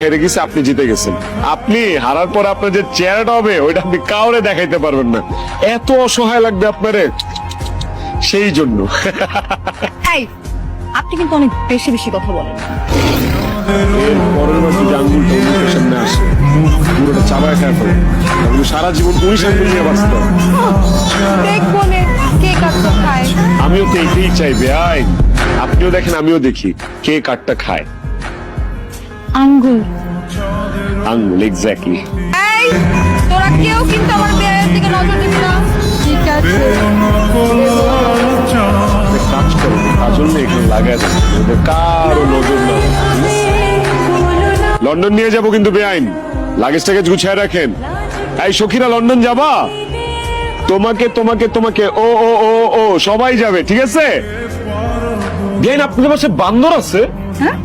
হেরে গেছে, আপনি জিতে গেছেন। আপনি হারার পর আপনার যে চেহারাটা হবে ওইটা আপনি কাউরে দেখাইতে পারবেন না, এত অসহায় লাগবে আপনারে, সেই জন্য। এই, আপনি কিন্তু অনেক বেশি বেশি কথা বলেন। এর পরের বার যদি আঙ্গুলটা মুখের সামনে আসে পুরোটা চাবায় খায় ফেলে, তাহলে সারা জীবন 19 আঙ্গুল নিয়ে বাঁচতে হবে। দেখবো নে কে কাটটা খায়। আমিও তো এইটাই চাই বেআই, আপনিও দেখেন আমিও দেখি কে কাঠটা খায়। আঙ্গুল। আঙ্গুল, এক্স্যাক্টলি। এই, তোরা কেউ কিন্তু আমার বিয়ের দিকে নজর দিবি না, ঠিক আছে? কাজ করো, কাজল নিয়ে এখানে লাগায় দেন, ওদের কারো নজর না। লন্ডন নিয়ে যাবো কিন্তু বেআইন, লাগেজ টাগেজ গুছিয়ে রাখেন। এই সখীরা, লন্ডন যাবা? তোমাকে তোমাকে তোমাকে ও ও ও ও সবাই যাবে, ঠিক আছে? বেআইন আপনাদের পাশে বান্দর আছে? হ্যাঁ,